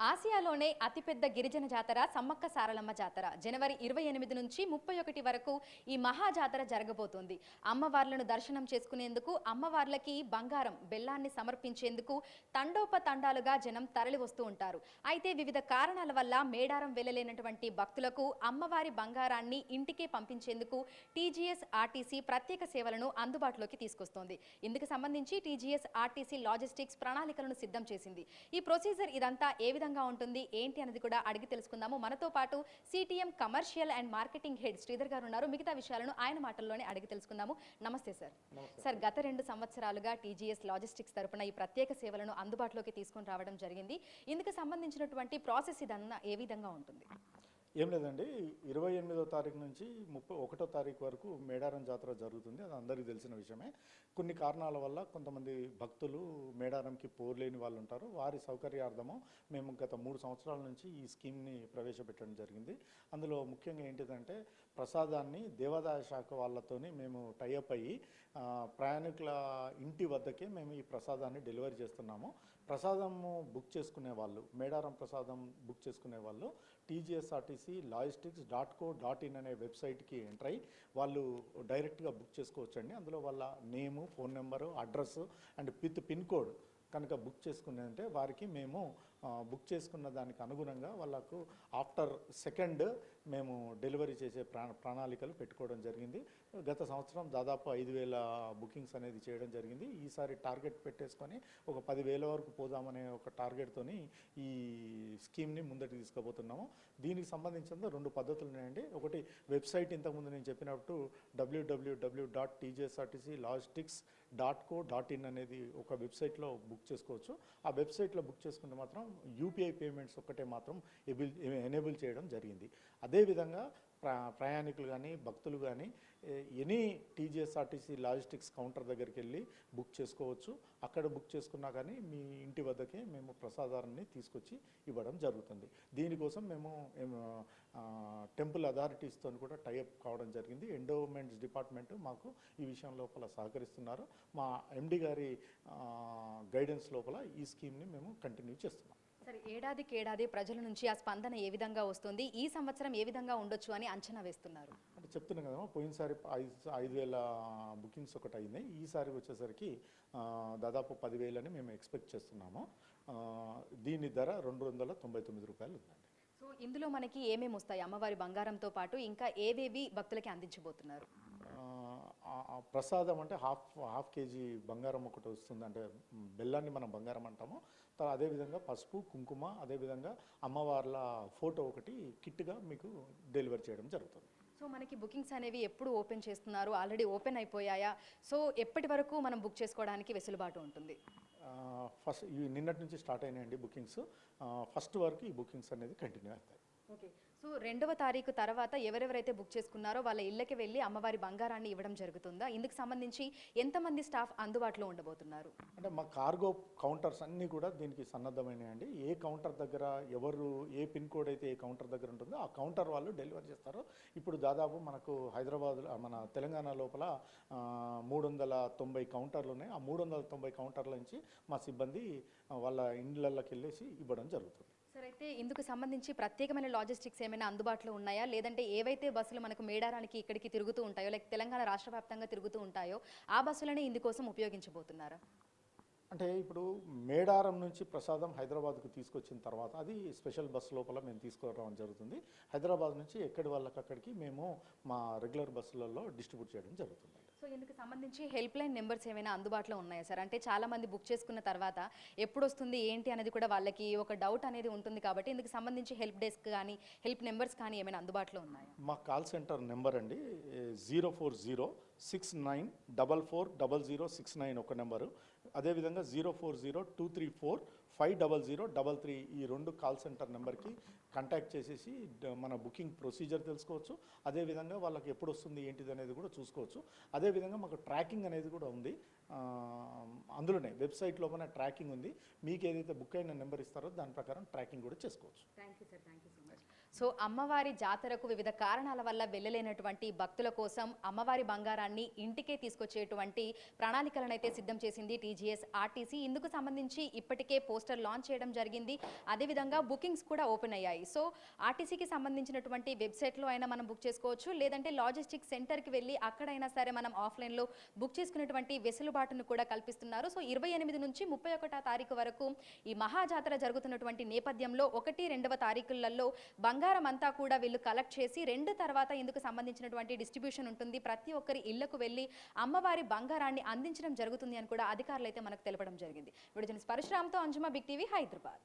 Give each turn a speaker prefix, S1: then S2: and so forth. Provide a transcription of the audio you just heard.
S1: ఆసియాలోనే అతిపెద్ద గిరిజన జాతర సమ్మక్క సారలమ్మ జాతర జనవరి 28 నుంచి 31 వరకు ఈ మహా జాతర జరగబోతోంది. అమ్మవార్లను దర్శనం చేసుకునేందుకు అమ్మవార్లకి బంగారం బెల్లాన్ని సమర్పించేందుకు తండోపతండాలుగా జనం తరలి వస్తూ ఉంటారు. అయితే వివిధ కారణాల వల్ల మేడారం వెళ్ళలేనటువంటి భక్తులకు అమ్మవారి బంగారాన్ని ఇంటికే పంపించేందుకు టీజీఎస్ ఆర్టీసీ ప్రత్యేక సేవలను అందుబాటులోకి తీసుకొస్తోంది. ఇందుకు సంబంధించి టీజీఎస్ ఆర్టీసీ లాజిస్టిక్స్ ప్రణాళికలను సిద్ధం చేసింది. ఈ ప్రొసీజర్ ఇదంతా ఏ విధంగా ఉంటుంది ఏంటి అనేది కూడా అడిగి తెలుసుకుందాము. మనతో పాటు CTM commercial and marketing head Sridhar గారు ఉన్నారు. మిగతా విషయాలను ఆయన మాటల్లోనే అడిగి తెలుసుకుందాము. నమస్తే సార్. సార్, గత 2 సంవత్సరాలుగా టీజీఎస్ లాజిస్టిక్స్ తరపున ఈ ప్రత్యేక సేవలను అందుబాటులోకి తీసుకొని రావడం జరిగింది. ఇందుకు సంబంధించినటువంటి ప్రాసెస్ ఇదన్నా ఏ విధంగా ఉంటుంది?
S2: ఏం లేదండి, 28వ తారీఖు నుంచి 31వ తారీఖు వరకు మేడారం జాతర జరుగుతుంది. అది అందరికీ తెలిసిన విషయమే. కొన్ని కారణాల వల్ల కొంతమంది భక్తులు మేడారంకి పోలేని వాళ్ళు ఉంటారు. వారి సౌకర్యార్థము మేము గత 3 సంవత్సరాల నుంచి ఈ స్కీమ్ని ప్రవేశపెట్టడం జరిగింది. అందులో ముఖ్యంగా ఏంటిదంటే ప్రసాదాన్ని దేవాదాయ శాఖ వాళ్ళతోని మేము టైఅప్ అయ్యి ప్రయాణికుల ఇంటి వద్దకే మేము ఈ ప్రసాదాన్ని డెలివరీ చేస్తున్నాము. ప్రసాదము బుక్ చేసుకునే వాళ్ళు, మేడారం ప్రసాదం బుక్ చేసుకునే వాళ్ళు టీజీఎస్ఆర్టీసీ logistics.co.in అనే వెబ్సైట్కి ఎంటర్ అయ్యి వాళ్ళు డైరెక్ట్గా బుక్ చేసుకోవచ్చండి. అందులో వాళ్ళ name, phone number, address and with pin code కనుక బుక్ చేసుకున్నారంటే వారికి మేము బుక్ చేసుకున్న దానికి అనుగుణంగా వాళ్ళకు ఆఫ్టర్ సెకండ్ మేము డెలివరీ చేసే ప్రణాళికలు పెట్టుకోవడం జరిగింది. గత సంవత్సరం దాదాపు 5,000 బుకింగ్స్ అనేది చేయడం జరిగింది. ఈసారి టార్గెట్ పెట్టేసుకొని ఒక 10,000 వరకు పోదామనే ఒక టార్గెట్తోని ఈ స్కీమ్ని ముందటికి తీసుకుపోతున్నాము. దీనికి సంబంధించిన 2 పద్ధతులు ఉన్నాయండి. ఒకటి వెబ్సైట్, ఇంతకుముందు నేను చెప్పినట్టు www.tjsrtclogistics.co.in అనేది ఒక వెబ్సైట్లో బుక్ చేసుకోవచ్చు. ఆ వెబ్సైట్లో బుక్ చేసుకుంటే మాత్రం యూపీఐ పేమెంట్స్ ఒక్కటే మాత్రం ఎనేబుల్ చేయడం జరిగింది. అదేవిధంగా ప్రయాణికులు కానీ భక్తులు కానీ ఎనీ టీజీఎస్ఆర్టీసీ లాజిస్టిక్స్ కౌంటర్ దగ్గరికి వెళ్ళి బుక్ చేసుకోవచ్చు. అక్కడ బుక్ చేసుకున్నా కానీ మీ ఇంటి వద్దకే మేము ప్రసాదాన్ని తీసుకొచ్చి ఇవ్వడం జరుగుతుంది. దీనికోసం మేము టెంపుల్ అథారిటీస్తో కూడా టైఅప్ కావడం జరిగింది. ఎండోమెంట్స్ డిపార్ట్మెంట్ మాకు ఈ విషయం లోపల సహకరిస్తున్నారు. మా ఎండి గారి గైడెన్స్ లోపల ఈ స్కీమ్ని మేము కంటిన్యూ చేస్తున్నాం.
S1: సరే, ఏడాదికి ప్రజల నుంచి ఆ స్పందన ఏ విధంగా వస్తుంది, ఈ సంవత్సరం ఏ విధంగా ఉండొచ్చు అని అంచనా వేస్తున్నారు?
S2: అంటే చెప్తున్నాం కదా, పోయినసారి 5,000 బుకింగ్స్ ఒకటి అయింది. ఈసారి వచ్చేసరికి దాదాపు 10,000 అని మేము ఎక్స్పెక్ట్ చేస్తున్నాము. దీని ధర 299 రూపాయలు ఉందండి.
S1: సో ఇందులో మనకి ఏమేమి వస్తాయి? అమ్మవారి బంగారంతో పాటు ఇంకా ఏవేవి భక్తులకి అందించబోతున్నారు?
S2: ప్రసాదం అంటే హాఫ్ కేజీ బంగారం ఒకటి వస్తుంది, అంటే బెల్లాన్ని మనం బంగారం అంటాము. అదేవిధంగా పసుపు, కుంకుమ, అదేవిధంగా అమ్మవార్ల ఫోటో ఒకటి కిట్గా మీకు డెలివరీ చేయడం జరుగుతుంది.
S1: సో మనకి బుకింగ్స్ అనేవి ఎప్పుడు ఓపెన్ చేస్తున్నారు? ఆల్రెడీ ఓపెన్ అయిపోయాయా? సో ఎప్పటి వరకు మనం బుక్ చేసుకోవడానికి వెసులుబాటు ఉంటుంది?
S2: నిన్నటి నుంచి స్టార్ట్ అయినాయండి బుకింగ్స్. ఫస్ట్ వరకు ఈ బుకింగ్స్ అనేది కంటిన్యూ అవుతాయి.
S1: ఓకే. సో 2వ తారీఖు తర్వాత ఎవరెవరైతే బుక్ చేసుకున్నారో వాళ్ళ ఇళ్ళకి వెళ్ళి అమ్మవారి బంగారాన్ని ఇవ్వడం జరుగుతుందా? ఇందుకు సంబంధించి ఎంతమంది స్టాఫ్ అందుబాటులో ఉండబోతున్నారు?
S2: అంటే మా కార్గో కౌంటర్స్ అన్నీ కూడా దీనికి సన్నద్ధమైనాయండి. ఏ కౌంటర్ దగ్గర ఎవరు ఏ పిన్ కోడ్ అయితే ఏ కౌంటర్ దగ్గర ఉంటుందో ఆ కౌంటర్ వాళ్ళు డెలివరీ చేస్తారు. ఇప్పుడు దాదాపు మనకు హైదరాబాద్, మన తెలంగాణ లోపల 390 కౌంటర్లు ఉన్నాయి. ఆ 390 కౌంటర్ల నుంచి మా సిబ్బంది వాళ్ళ ఇండ్లకి వెళ్ళేసి ఇవ్వడం జరుగుతుంది.
S1: సరే, అయితే ఇందుకు సంబంధించి ప్రత్యేకమైన లాజిస్టిక్స్ ఏమైనా అందుబాటులో ఉన్నాయా? లేదంటే ఏవైతే బస్సులు మనకు మేడారానికి ఇక్కడికి తిరుగుతూ ఉంటాయో, లైక్ తెలంగాణ రాష్ట్ర వ్యాప్తంగా తిరుగుతూ ఉంటాయో ఆ బస్సులని ఇందుకోసం ఉపయోగించబోతున్నారా?
S2: అంటే ఇప్పుడు మేడారం నుంచి ప్రసాదం హైదరాబాద్కు తీసుకొచ్చిన తర్వాత అది స్పెషల్ బస్సు లోపల మేము తీసుకురావడం జరుగుతుంది. హైదరాబాద్ నుంచి ఎక్కడి వాళ్ళకి అక్కడికి మేము మా రెగ్యులర్ బస్సులలో డిస్ట్రిబ్యూట్ చేయడం జరుగుతుంది.
S1: సో ఇందుకు సంబంధించి హెల్ప్ లైన్ నెంబర్స్ ఏమైనా అందుబాటులో ఉన్నాయా సార్? అంటే చాలామంది బుక్ చేసుకున్న తర్వాత ఎప్పుడు వస్తుంది ఏంటి అనేది కూడా వాళ్ళకి ఒక డౌట్ అనేది ఉంటుంది కాబట్టి ఇందుకు సంబంధించి హెల్ప్ డెస్క్ కానీ హెల్ప్ నెంబర్స్ కానీ ఏమైనా అందుబాటులో ఉన్నాయా?
S2: మా కాల్ సెంటర్ నెంబర్ అండి 04069440069 ఒక నెంబరు. అదేవిధంగా 04023450033 ఈ 2 కాల్ సెంటర్ నెంబర్కి కాంటాక్ట్ చేసేసి మన బుకింగ్ ప్రొసీజర్ తెలుసుకోవచ్చు. అదేవిధంగా వాళ్ళకి ఎప్పుడు వస్తుంది ఏంటిది అనేది కూడా చూసుకోవచ్చు. అదేవిధంగా మాకు ట్రాకింగ్ అనేది కూడా ఉంది. అందులోనే వెబ్సైట్లో మన ట్రాకింగ్ ఉంది. మీకు ఏదైతే బుక్ అయిన నెంబర్ ఇస్తారో దాని ప్రకారం ట్రాకింగ్ కూడా చేసుకోవచ్చు.
S1: Thank you sir, thank you so much. So అమ్మవారి జాతరకు వివిధ కారణాల వల్ల వెళ్ళలేనటువంటి భక్తుల కోసం అమ్మవారి బంగారాన్ని ఇంటికే తీసుకొచ్చేటువంటి ప్రణాళికలను అయితే సిద్ధం చేసింది టీజీఎస్ ఆర్టీసీ. ఇందుకు సంబంధించి ఇప్పటికే పోస్టర్ లాంచ్ చేయడం జరిగింది. అదేవిధంగా బుకింగ్స్ కూడా ఓపెన్ అయ్యాయి. సో ఆర్టీసీకి సంబంధించినటువంటి వెబ్సైట్లో అయినా మనం బుక్ చేసుకోవచ్చు, లేదంటే లాజిస్టిక్ సెంటర్కి వెళ్ళి అక్కడైనా సరే మనం ఆఫ్లైన్లో బుక్ చేసుకునేటువంటి వెసులుబాటును కూడా కల్పిస్తున్నారు. సో 28 నుంచి 31వ తారీఖు వరకు ఈ మహాజాతర జరుగుతున్నటువంటి నేపథ్యంలో 1, 2వ తారీఖులలో బంగారం అంతా కూడా వీళ్ళు కలెక్ట్ చేసి 2 తర్వాత ఇందుకు సంబంధించినటువంటి డిస్ట్రిబ్యూషన్ ఉంటుంది. ప్రతి ఒక్కరి ఇళ్లకు వెళ్ళి అమ్మవారి బంగారాన్ని అందించడం జరుగుతుంది అని కూడా అధికారులు అయితే మనకు తెలపడం జరిగింది. వీడియో జర్నలిస్ట్ పరశురామ్తో అంజుమా, బిగ్ టీవీ, హైదరాబాద్.